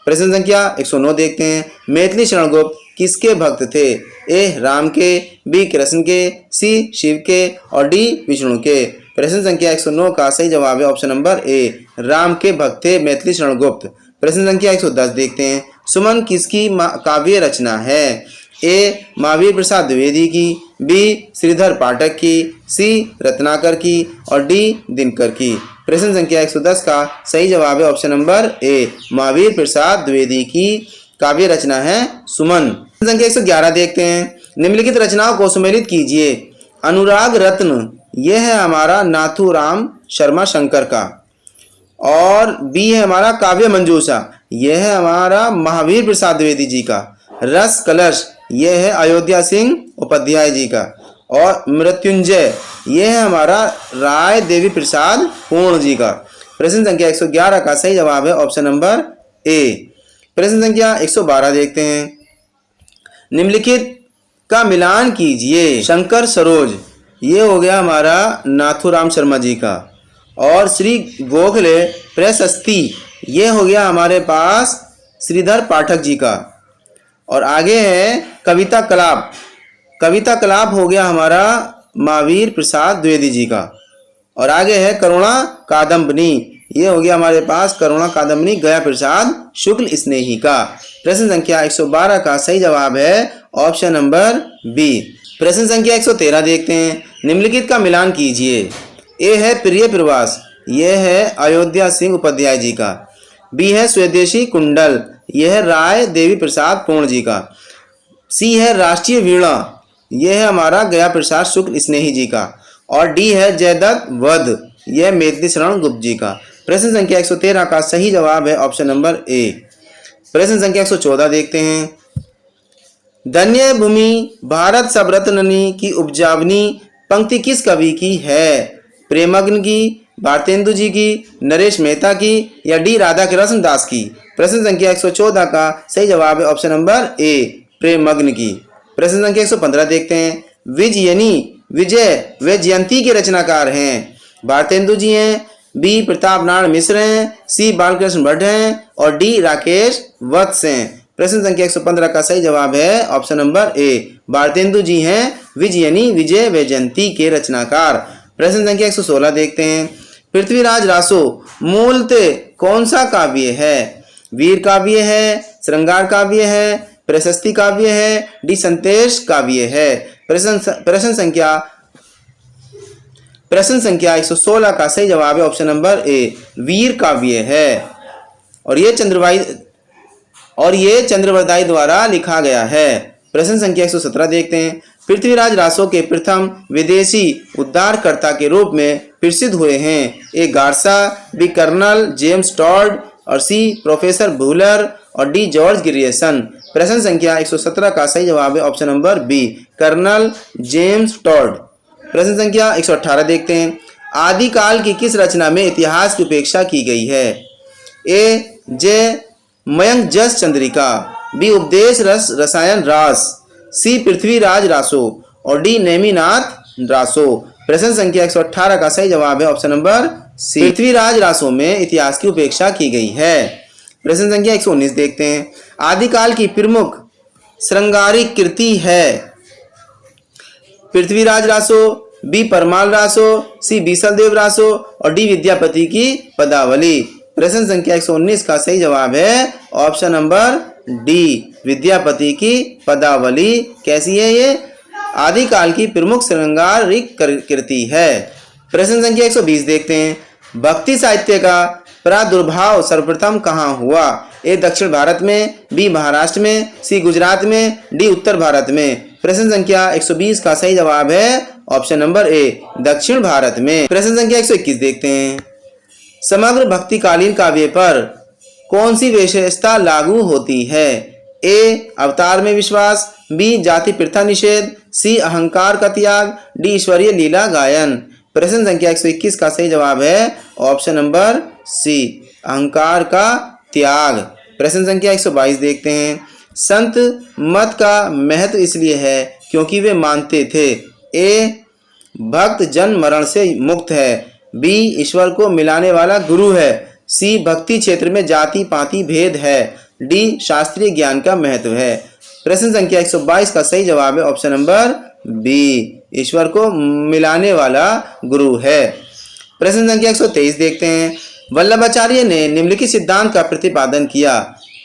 प्रश्न संख्या 109 देखते हैं। मैथिली शरण गुप्त किसके भक्त थे? ए राम के, बी कृष्ण के, सी शिव के और डी विष्णु के। प्रश्न संख्या 109 का सही जवाब है ऑप्शन नंबर ए, राम के भक्त थे मैथिली शरण गुप्त। प्रश्न संख्या 110 देखते हैं। सुमन किसकी काव्य रचना है? ए महावीर प्रसाद द्विवेदी की, बी श्रीधर पाठक की, सी रत्नाकर की और डी दिनकर की। प्रश्न संख्या 110 का सही जवाब है option number A, Mahavir Prasad Dwivedi की काव्य रचना है सुमन। प्रश्न संख्या 111 देखते हैं। निम्नलिखित रचनाओं को सुमेलित कीजिए। अनुराग रत्न यह है हमारा नाथूराम शर्मा शंकर का, और बी है हमारा काव्य मंजूषा, यह है हमारा महावीर प्रसाद द्विवेदी जी का। रस कलश यह है अयोध्या सिंह उपाध्याय जी का, और मृत्युंजय यह है हमारा राय देवी प्रसाद पूर्ण जी का। प्रश्न संख्या 111 का सही जवाब है ऑप्शन नंबर ए। प्रश्न संख्या 112 देखते हैं। निम्नलिखित का मिलान कीजिए। शंकर सरोज ये हो गया हमारा नाथूराम शर्मा जी का, और श्री गोखले प्रशस्ति ये हो गया हमारे पास श्रीधर पाठक जी का, और आगे है कविता कलाप। कविता कलाप हो गया हमारा महावीर प्रसाद द्विवेदी जी का, और आगे है करुणा कादम्बनी, ये हो गया हमारे पास करुणा कादम्बनी गया प्रसाद शुक्ल स्नेही का। प्रश्न संख्या 112 का सही जवाब है ऑप्शन नंबर बी। प्रश्न संख्या 113 देखते हैं। निम्नलिखित का मिलान कीजिए। ए है प्रिय प्रवास, यह है अयोध्या सिंह उपाध्याय जी का, बी है स्वदेशी कुंडल, यह है राय देवी प्रसाद पूर्ण जी का, सी है राष्ट्रीय वीणा, यह है हमारा गया प्रसाद शुक्ल स्नेही जी का, और डी है जयदत्त वध, यह मैथिली शरण गुप्त जी का। प्रश्न संख्या 113 का सही जवाब है ऑप्शन नंबर ए। प्रश्न संख्या 114 देखते हैं। धन्य भूमि भारत सब रत्ननी की उपजावनी पंक्ति किस कवि की है? प्रेमग्न की, भारतेंदु जी की, नरेश मेहता की या डी राधा कृष्ण दास की। प्रश्न संख्या 114 का सही जवाब है ऑप्शन नंबर ए, प्रेमग्न की। प्रश्न संख्या 115 देखते हैं। विजय वे जयंती के रचनाकार हैं? भारतेंदु जी हैं, बी प्रताप नारायण मिश्र हैं, सी बालकृष्ण भट्ट हैं और डी राकेश वत्स हैं। प्रश्न संख्या 115 का सही जवाब है option number A, Bharatendu ji हैं विजय वैजयंती के रचनाकार। प्रश्न संख्या 116 देखते हैं। पृथ्वीराज रासो मूलतः कौन सा काव्य है? वीर काव्य है, श्रृंगार काव्य है, प्रशस्ति काव्य है, डी संदेश काव्य है। प्रश्न संख्या 116 का सही जवाब है ऑप्शन नंबर ए, वीर काव्य है, और ये चंद्रवरदाई द्वारा लिखा गया है। प्रश्न संख्या 117 देखते हैं। पृथ्वीराज रासो के प्रथम विदेशी उद्धारकर्ता के रूप में प्रसिद्ध हुए हैं? ए गार्सा, बी कर्नल जेम्स टॉड और सी प्रोफेसर भूलर और डी जॉर्ज ग्रियर्सन। प्रश्न संख्या 117 का सही जवाब है option number B, colonel James Tod. प्रश्न संख्या 118 देखते हैं। आदिकाल की किस रचना में इतिहास की उपेक्षा की गई है? ए जय मयंक जस चंद्रिका, बी उपदेश रस रसायन रास, सी पृथ्वीराज रासो और डी नेमिनाथ रासो। प्रश्न संख्या 118 का सही जवाब है option number C, Prithviraj Raso में इतिहास की उपेक्षा की गई है। प्रश्न संख्या 119 देखते हैं। आदिकाल की प्रमुख श्रृंगारिक कृति है? पृथ्वीराज रासो, बी परमाल रासो, सी बीसलदेव रासो और डी विद्यापति की पदावली। प्रश्न संख्या 119 का सही जवाब है ऑप्शन नंबर डी, विद्यापति की पदावली। कैसी है ये? आदिकाल की प्रमुख श्रृंगारिक कृति है। प्रश्न संख्या 120 देखते हैं। भक्ति साहित्य का प्रादुर्भाव सर्वप्रथम कहाँ हुआ? ए दक्षिण भारत में, बी महाराष्ट्र में, सी गुजरात में, डी उत्तर भारत में। प्रश्न संख्या 120 का सही जवाब है ऑप्शन नंबर ए, दक्षिण भारत में। प्रश्न संख्या 121 देखते हैं। समग्र भक्तिकालीन काव्य पर कौन सी विशेषता लागू होती है? ए अवतार में विश्वास, बी जाति प्रथा निषेध, सी अहंकार का त्याग, डी ईश्वरीय लीला गायन। प्रश्न संख्या 121 का सही जवाब है ऑप्शन नंबर सी, अहंकार का त्याग। प्रश्न संख्या 122 देखते हैं। संत मत का महत्व इसलिए है क्योंकि वे मानते थे ए भक्त जन्म मरण से मुक्त है, बी ईश्वर को मिलाने वाला गुरु है, सी भक्ति क्षेत्र में जाति पाति भेद है, डी शास्त्रीय ज्ञान का महत्व है। प्रश्न संख्या 122 का सही जवाब है ऑप्शन नंबर बी, ईश्वर को मिलाने वाला गुरु है। प्रश्न संख्या 123 देखते हैं। वल्लभाचार्य ने निम्नलिखित सिद्धांत का प्रतिपादन किया।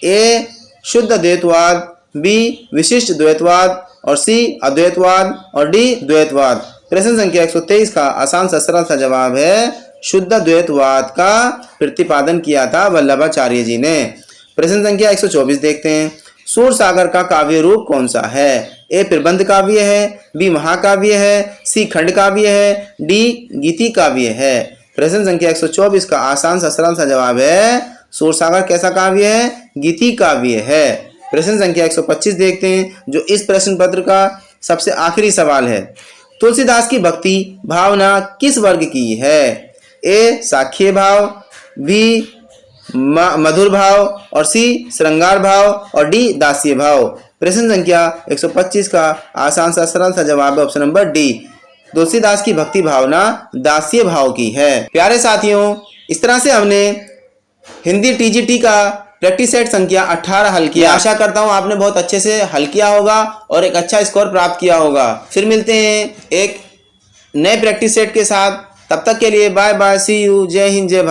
ए शुद्ध द्वैतवाद, बी विशिष्ट द्वैतवाद और सी अद्वैतवाद और डी द्वैतवाद। प्रश्न संख्या 123 का आसान सा सरल सा जवाब है शुद्ध द्वैतवाद का प्रतिपादन किया था वल्लभाचार्य जी ने। प्रश्न संख्या 124 देखते हैं। सूर सागर का काव्य रूप कौन सा है? ए प्रबंध काव्य है, बी महाकाव्य है, सी खंड काव्य है, डी गीति काव्य है। प्रश्न संख्या 124 का आसान सा सरल सा जवाब है सूर सागर कैसा काव्य है? गीति काव्य है। प्रश्न संख्या 125 देखते हैं जो इस प्रश्न पत्र का सबसे आखिरी सवाल है। तुलसीदास की भक्ति भावना किस वर्ग की है? ए साख्य भाव, बी मधुर भाव और सी श्रृंगार भाव और डी दास्य भाव। प्रश्न संख्या 125 का आसान सा सरल सा जवाब है ऑप्शन नंबर डी, तुलसीदास की भक्ति भावना दास्य भाव की है। प्यारे साथियों, इस तरह से हमने हिंदी टीजीटी का प्रैक्टिस सेट संख्या 18 हल किया। आशा करता हूँ आपने बहुत अच्छे से हल किया होगा और एक अच्छा स्कोर प्राप्त किया होगा। फिर मिलते हैं एक नए प्रैक्टिस सेट के साथ, तब तक के लिए बाय बाय, सी यू, जय हिंद, जय भारत।